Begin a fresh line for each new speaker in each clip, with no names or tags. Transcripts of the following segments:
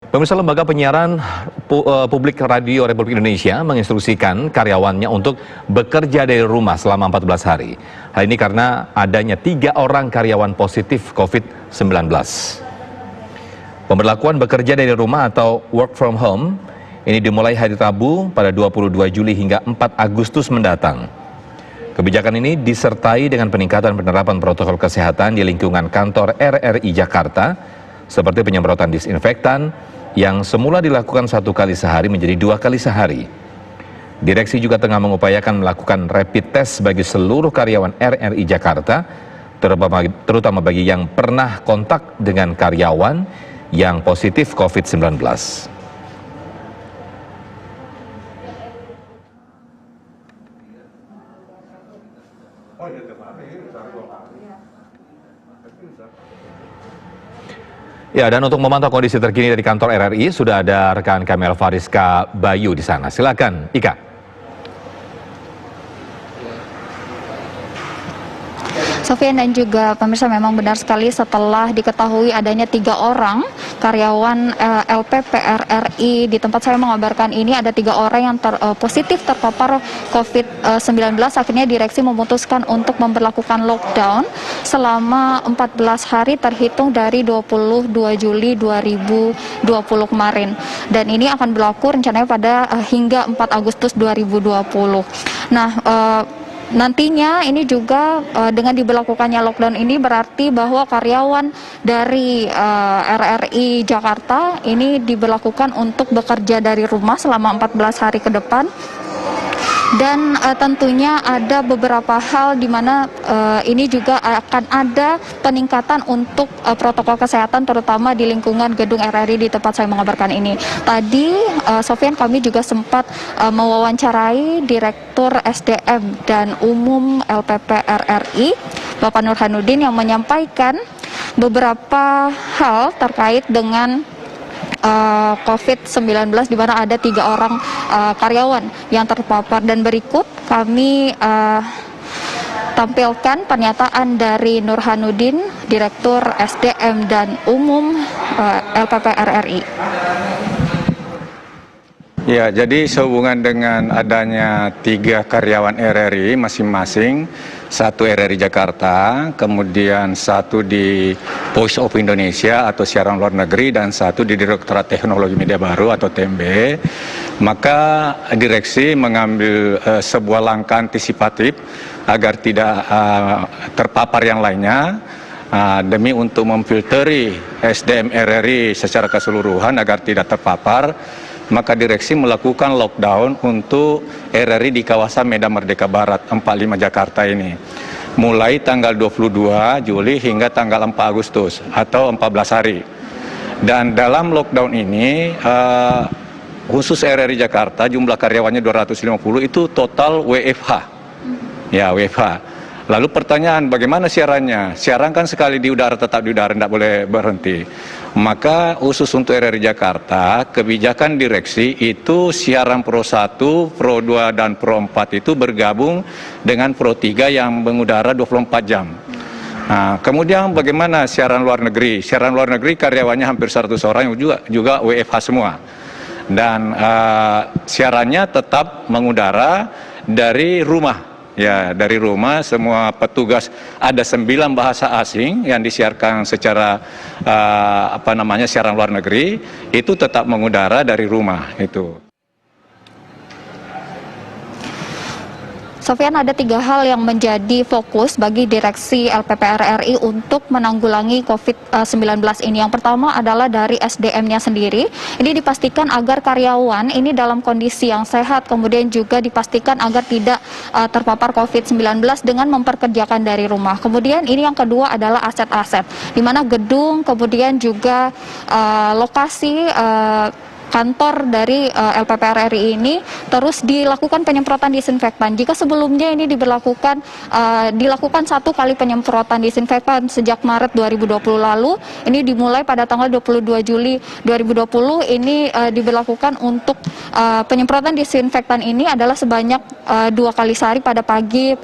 Pemirsa, Lembaga Penyiaran Publik Radio Republik Indonesia menginstruksikan karyawannya untuk bekerja dari rumah selama 14 hari. Hal ini karena adanya 3 orang karyawan positif COVID-19. Pemberlakuan bekerja dari rumah atau work from home ini dimulai hari Rabu pada 22 Juli hingga 4 Agustus mendatang. Kebijakan ini disertai dengan peningkatan penerapan protokol kesehatan di lingkungan kantor RRI Jakarta, seperti penyemprotan disinfektan yang semula dilakukan 1 kali sehari menjadi 2 kali sehari. Direksi juga tengah mengupayakan melakukan rapid test bagi seluruh karyawan RRI Jakarta, terutama bagi yang pernah kontak dengan karyawan yang positif COVID-19. Ya, dan untuk memantau kondisi terkini dari kantor RRI, sudah ada rekan kami Alvariska Bayu di sana. Silakan, Ika.
Sofian dan juga pemirsa, memang benar sekali setelah diketahui adanya 3 orang karyawan LPP RRI di tempat saya mengabarkan ini, ada 3 orang yang positif terpapar COVID-19. Akhirnya direksi memutuskan untuk memberlakukan lockdown selama 14 hari terhitung dari 22 Juli 2020 kemarin. Dan ini akan berlaku rencananya pada hingga 4 Agustus 2020. Nah, nantinya ini juga dengan diberlakukannya lockdown ini berarti bahwa karyawan dari RRI Jakarta ini diberlakukan untuk bekerja dari rumah selama 14 hari ke depan. Dan tentunya ada beberapa hal di mana ini juga akan ada peningkatan untuk protokol kesehatan, terutama di lingkungan gedung RRI di tempat saya mengabarkan ini. Tadi Sofian, kami juga sempat mewawancarai Direktur SDM dan Umum LPP RRI, Bapak Nurhanuddin, yang menyampaikan beberapa hal terkait dengan COVID-19 di mana ada 3 orang karyawan yang terpapar. Dan berikut kami tampilkan pernyataan dari Nurhanuddin, Direktur SDM dan Umum LPP RRI.
Ya, jadi sehubungan dengan adanya 3 karyawan RRI masing-masing, 1 RRI Jakarta, kemudian 1 di Voice of Indonesia atau siaran luar negeri, dan 1 di Direktorat Teknologi Media Baru atau TMB, maka direksi mengambil sebuah langkah antisipatif agar tidak terpapar yang lainnya, demi untuk memfilteri SDM RRI secara keseluruhan agar tidak terpapar. Maka direksi melakukan lockdown untuk RRI di kawasan Medan Merdeka Barat 45 Jakarta ini, mulai tanggal 22 Juli hingga tanggal 4 Agustus atau 14 hari. Dan dalam lockdown ini khusus RRI Jakarta jumlah karyawannya 250, itu total WFH. Ya, WFH. Lalu pertanyaan, bagaimana siarannya? Siaran kan sekali di udara, tetap di udara, tidak boleh berhenti. Maka khusus untuk RRI Jakarta, kebijakan direksi itu siaran Pro 1, Pro 2, dan Pro 4 itu bergabung dengan Pro 3 yang mengudara 24 jam. Nah, kemudian bagaimana siaran luar negeri? Siaran luar negeri karyawannya hampir 100 orang juga WFH semua. Dan siarannya tetap mengudara dari rumah. Ya, dari rumah. Semua petugas, ada 9 bahasa asing yang disiarkan secara siaran luar negeri, itu tetap mengudara dari rumah itu.
Sofian, ada 3 hal yang menjadi fokus bagi direksi LPP RRI untuk menanggulangi COVID-19 ini. Yang pertama adalah dari SDM-nya sendiri. Ini dipastikan agar karyawan ini dalam kondisi yang sehat, kemudian juga dipastikan agar tidak terpapar COVID-19 dengan memperkerjakan dari rumah. Kemudian ini yang kedua adalah aset-aset, di mana gedung, kemudian juga lokasi kantor dari LPPR RI ini terus dilakukan penyemprotan disinfektan. Jika sebelumnya ini dilakukan 1 kali penyemprotan disinfektan sejak Maret 2020 lalu, ini dimulai pada tanggal 22 Juli 2020 ini diberlakukan untuk penyemprotan disinfektan ini adalah sebanyak 2 kali sehari pada pagi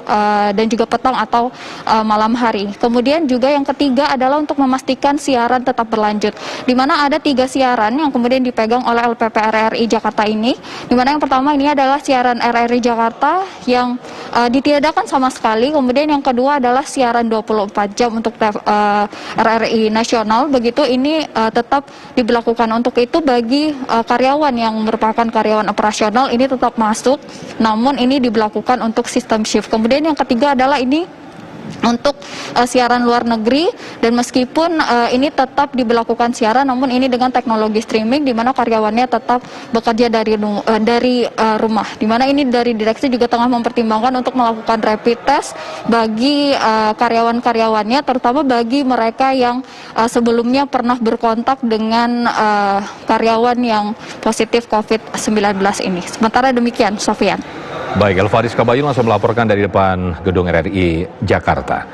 dan juga petang atau malam hari. Kemudian juga yang ketiga adalah untuk memastikan siaran tetap berlanjut, di mana ada 3 siaran yang kemudian dipegang oleh LPPR RI Jakarta ini, di mana yang pertama ini adalah siaran RRI Jakarta yang ditiadakan sama sekali, kemudian yang kedua adalah siaran 24 jam untuk RRI nasional, begitu ini tetap diberlakukan. Untuk itu bagi karyawan yang merupakan karyawan operasional ini tetap masuk, namun ini diberlakukan untuk sistem shift. Kemudian yang ketiga adalah ini untuk siaran luar negeri, dan meskipun ini tetap diberlakukan siaran, namun ini dengan teknologi streaming di mana karyawannya tetap bekerja dari rumah. Di mana ini dari direksi juga tengah mempertimbangkan untuk melakukan rapid test bagi karyawan-karyawannya, terutama bagi mereka yang sebelumnya pernah berkontak dengan karyawan yang positif COVID-19 ini. Sementara demikian, Sofian.
Baik, Elvaris Kabayu langsung melaporkan dari depan gedung RRI Jakarta.